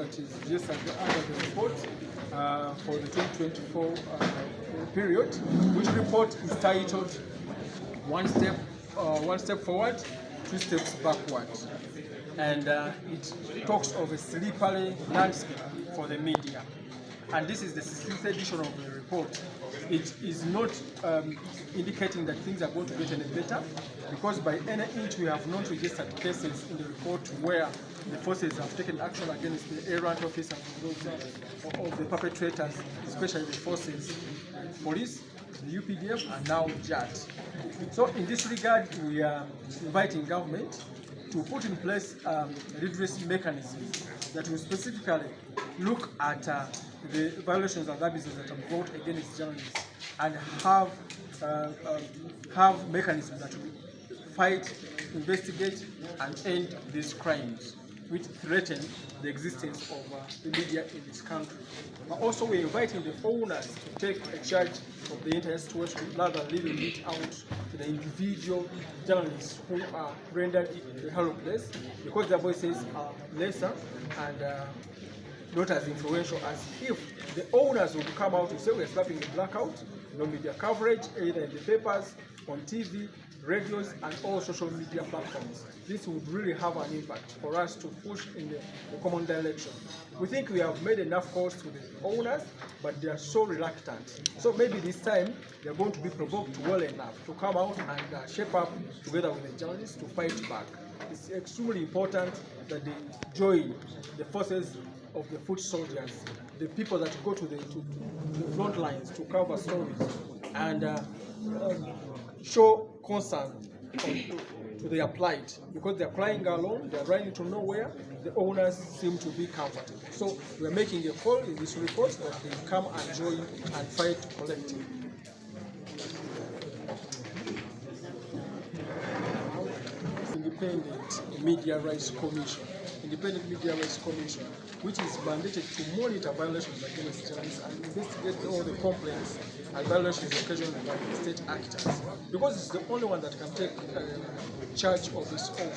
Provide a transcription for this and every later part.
that is just under the report for the 2024 period, which report is titled One Step Forward, Two Steps Backward. And it talks of a slippery landscape for the media. And this is the 16th edition of the report. It is not indicating that things are going to get any better, because by any inch we have not registered cases in the report where the forces have taken action against the errant officers of the perpetrators, especially the forces, police, the UPDF, and now JAT. So in this regard, we are inviting government to put in place redress mechanisms that will specifically look at the violations and abuses that are brought against journalists, and have mechanisms that will fight, investigate, and end these crimes which threaten the existence of the media in this country. But also we're inviting the owners to take a charge of the entire situation rather than leaving it out to the individual journalists who are rendered helpless because their voices are lesser and not as influential as if the owners would come out and say we're slapping a blackout, no media coverage, either in the papers, on TV, radios, and all social media platforms. This would really have an impact for us to push in the common direction. We think we have made enough calls to the owners, but they are so reluctant. So maybe this time they're going to be provoked well enough to come out and shape up together with the journalists to fight back. It's extremely important that they join the forces of the foot soldiers, the people that go to the front lines to cover stories and show concern to their plight, because they're crying alone, they're running to nowhere. The owners seem to be comfortable. So we're making a call in this report that they come and join and fight collectively. Independent Media Rights Commission, which is mandated to monitor violations against journalists and investigate all the complaints and violations occasioned by state actors. Because it's the only one that can take charge of its own.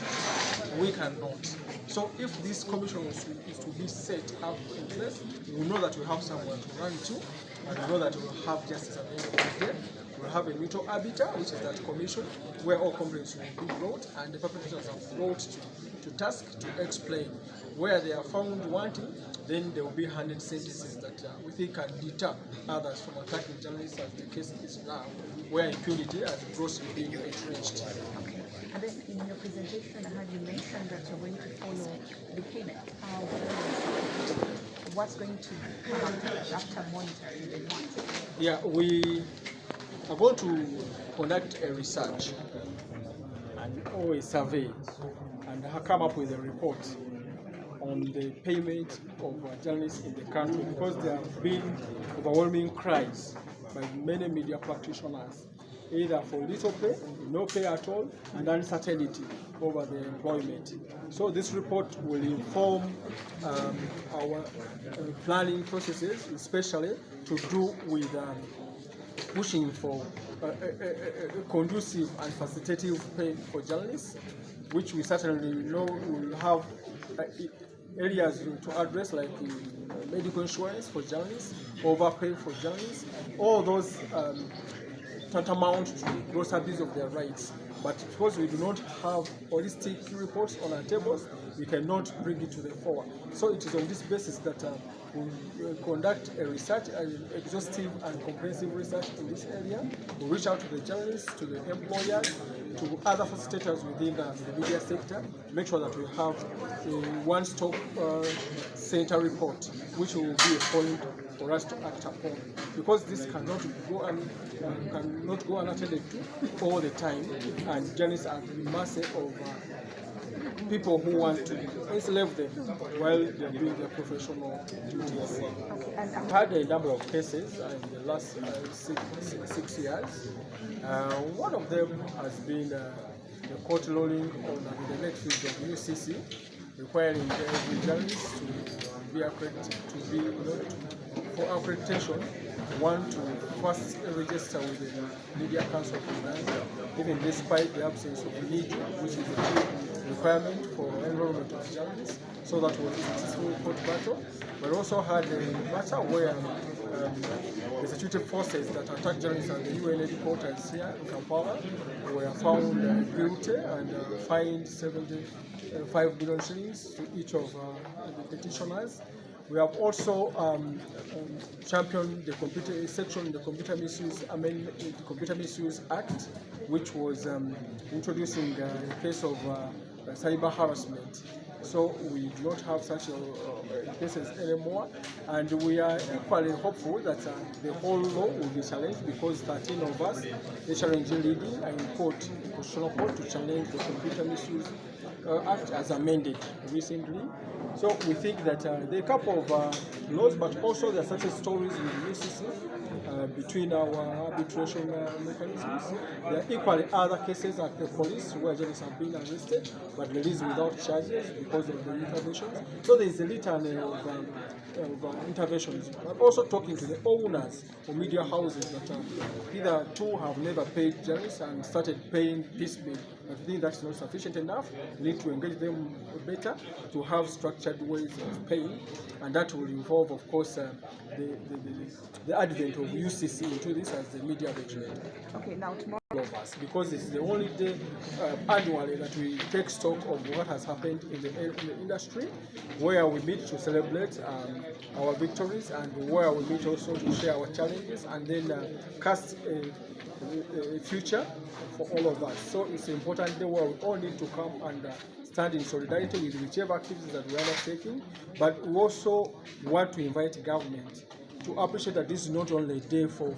We cannot. So if this commission is to be set up in place, we know that we have someone to run to, and we know that we will have justice at the end of the day. We'll have a neutral arbiter, which is that commission, where all complaints will be brought, and the perpetrators are brought to task to explain. Where they are found wanting, then they will be handed sentences that we think can deter others from attacking journalists, as the case is now, where impunity has grossly been entrenched. Okay. And then in your presentation, I heard you mention that you're going to follow the payment. What's going to come after monitoring the ones? Yeah, we are going to conduct a research or a survey and come up with a report on the payment of journalists in the country, because there have been overwhelming cries by many media practitioners, either for little pay, no pay at all, and uncertainty over the employment. So this report will inform our planning processes, especially to do with pushing for conducive and facilitative pay for journalists, which we certainly know will have areas to address, like medical insurance for journalists, overpay for journalists, all those tantamount to gross abuse of their rights. But because we do not have holistic reports on our tables, we cannot bring it to the fore. So it is on this basis that we conduct a research, an exhaustive and comprehensive research in this area. We reach out to the journalists, to the employers, to other facilitators within the media sector, make sure that we have a one-stop center report, which will be a point for us to act upon, because this cannot go unattended to all the time, and journalists are at the mercy of people who want to enslave them while they're doing their professional duties. I've had a number of cases in the last 6 years. One of them has been the court ruling on the next phase of UCC, requiring every journalist to be accredited, for accreditation want to first register with the Media Council of Uganda, even despite the absence of media, which is a key requirement for enrollment of journalists, so that was a successful court battle. But also had a matter where the security forces that attacked journalists at the UN headquarters here in Kampala were found guilty and fined 75 billion shillings to each of the petitioners. We have also championed the computer section in the Computer Misuse Amendment, the Computer Misuse Act, which was introducing a case of cyber harassment. So we do not have such cases anymore, and we are equally hopeful that the whole law will be challenged, because 13 of us are challenging leading in court, constitutional court, to challenge the Computer Misuse Act as amended recently. So we think that there are a couple of laws, but also there are such stories with UCC between our arbitration mechanisms. There are equally other cases at the police where journalists have been arrested but released without charges because of the interventions. So there is a litany of interventions. But also talking to the owners of media houses that either two have never paid journalists and started paying piecemeal. I think that's not sufficient enough. We need to engage them better, to have structured ways of paying, and that will involve, of course, the advent of UCC into this as the media regulator. Okay, now tomorrow. Of us, because it's the only day annually that we take stock of what has happened in the industry, where we meet to celebrate our victories, and where we meet also to share our challenges, and then cast a future for all of us. So it's an important day where we all need to come and stand in solidarity with whichever activities that we are undertaking, but we also want to invite government to appreciate that this is not only a day for